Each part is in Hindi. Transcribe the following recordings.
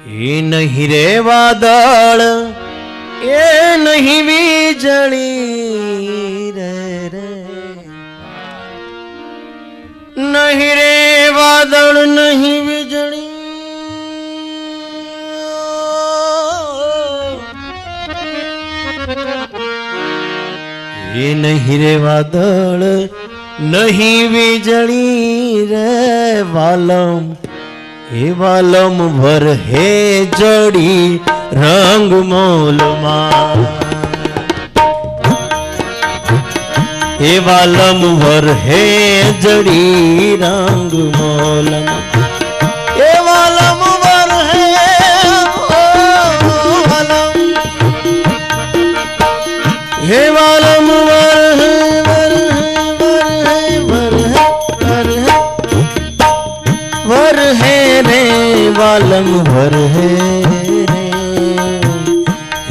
એ નહીં રે વાદળ એ નહીં વીજળી રે રે નહીં રે વાદળ નહીં વીજળી એ નહીં રે વાદળ નહીં વીજળી રે વાલમ એ વાલમ ભર હે જડી રંગ મોલમાં એ વાલમ ભર હે જડી રંગ મોલમાં એ વાલમ ભર હે વાલમ હે વાલમ ભર હે वर है रे वालम वर है रे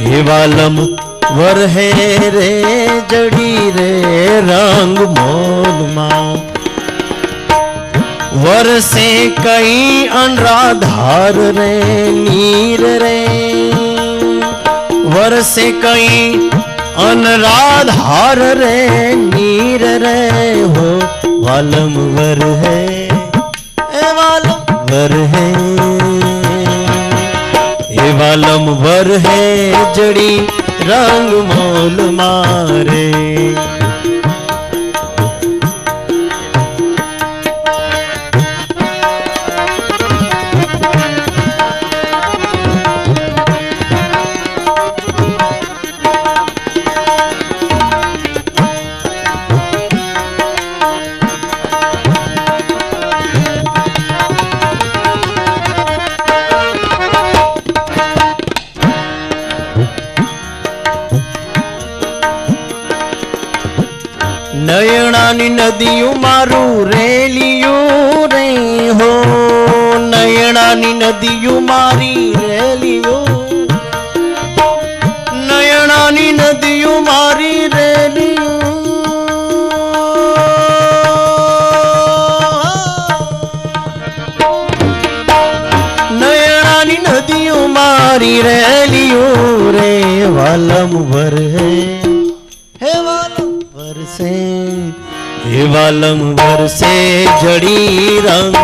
हे वालम वर है रे जड़ी रे रंग मोल मां वर से कई अनराधार रे नीर रे वर से कई अनराधार रे नीर रे हो वालम वर है वर है ये वालम वर है जड़ी रंग मोल मारे नयनानी नदियों मारू रेलियों रे हो नयनानी नदियों मारी रेलियों नयनानी नदियों मारी रेलियों नयनानी नदियों मारी रेलियों रे वालम भर है वालम वर से हे वालम वर से जड़ी रंग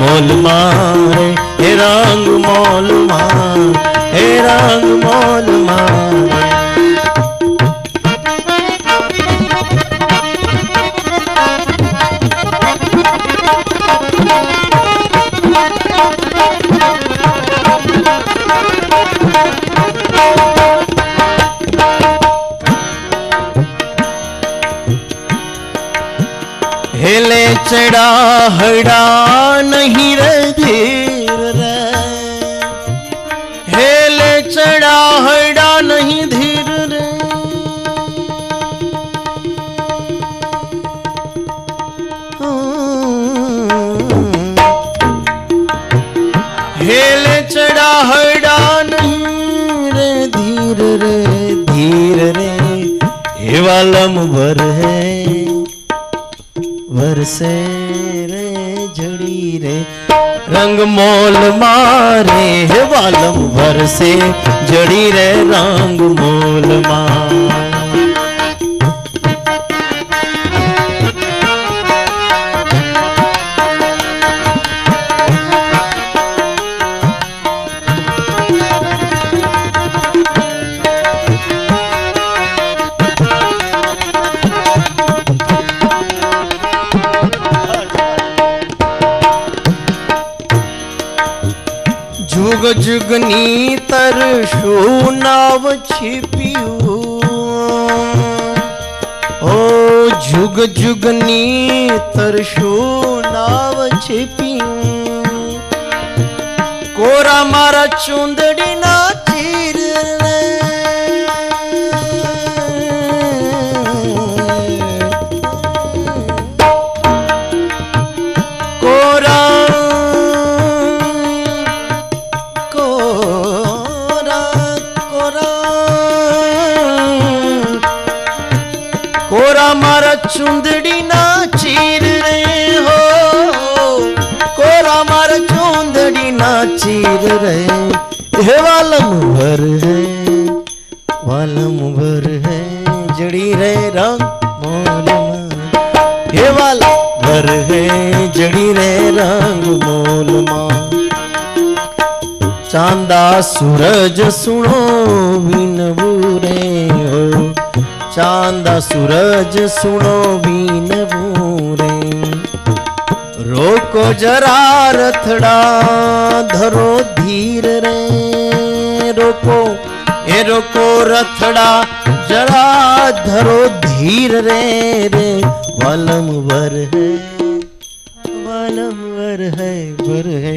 मोल मारे हे रंग मोल मार हे रंग मोल मारे हेले चढ़ा हड़ा नहीं रे धीर रे हेले चढ़ा हड़ा नहीं धीर रे हेले चढ़ा हड़ा नहीं रे धीर रे हे वालम भर है वर से रे जड़ी रे रंग मोल मारे हे वालम वर से जड़ी रे रंग मोल मार जुग जुगनी तरशु नाव छिपियो ओ जुग जुगनी तरशु नाव छिपियो कोरा मारा चुंदड़ी ना चीर रे कोरा कोरा मारा चुंदड़ी ना चीर रे हो कोरा मारा चुंदड़ी ना चीर रे हे वालम भर है, वालम भर है जड़ी रे रंग मोल मां। हे वालम भर है जड़ी रे रंग मोल मां। चांदा सूरज सुनो बीनबू रे हो, चांदा सूरज सुनो बीनबू रे। रोको जरा रथड़ा धरो धीर रे, रोको ए रोको रथड़ा जरा धरो धीर रे रे। वालम वर है, वालम वर है, वर है,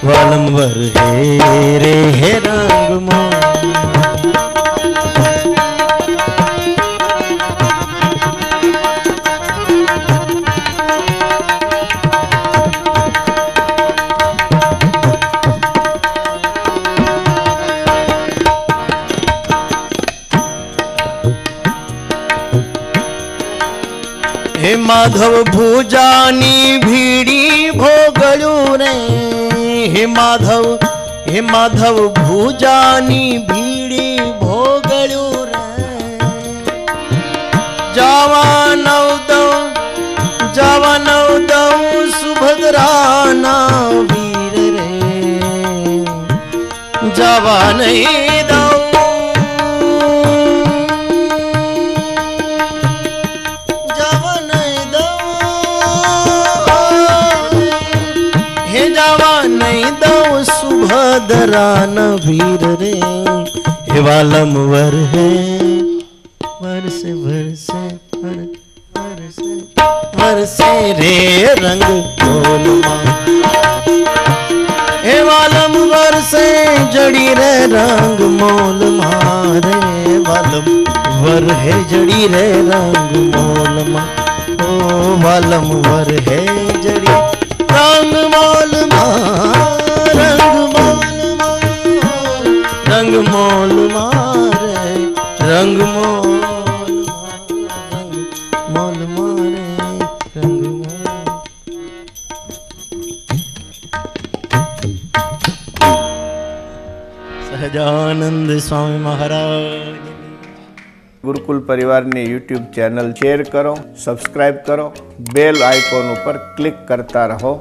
वालम वर है रे हे रंग मोल। हे माधव भुजानी भीड़ी भोगळू रे, हे माधव भुजानी भीड़ी भोगळू रे। जावा नवदव सुभद्रा ना वीर रे, जावा नहीं दो सुभद्रा न वीर रे। हे वालम वर है, वर्षे वर्षे वर्षे वर्षे रे रंग मोल मां। हे वालम वर्षे जड़ी रे रंग मोल मां रे। वालम वर है जड़ी रे रंग मोल मां। ओ वालम वर है जड़ी रंग मोल मां, रंग मोल मारे, रंग मोल मारे, रंग मोल। સહજાનંદ સ્વામી મહારાજ। ગુરુકુલ પરિવારની યુટ્યુબ ચેનલ શેર કરો, સબસ્ક્રાઇબ કરો, બેલ આઇકોન ઉપર ક્લિક કરતા રહો।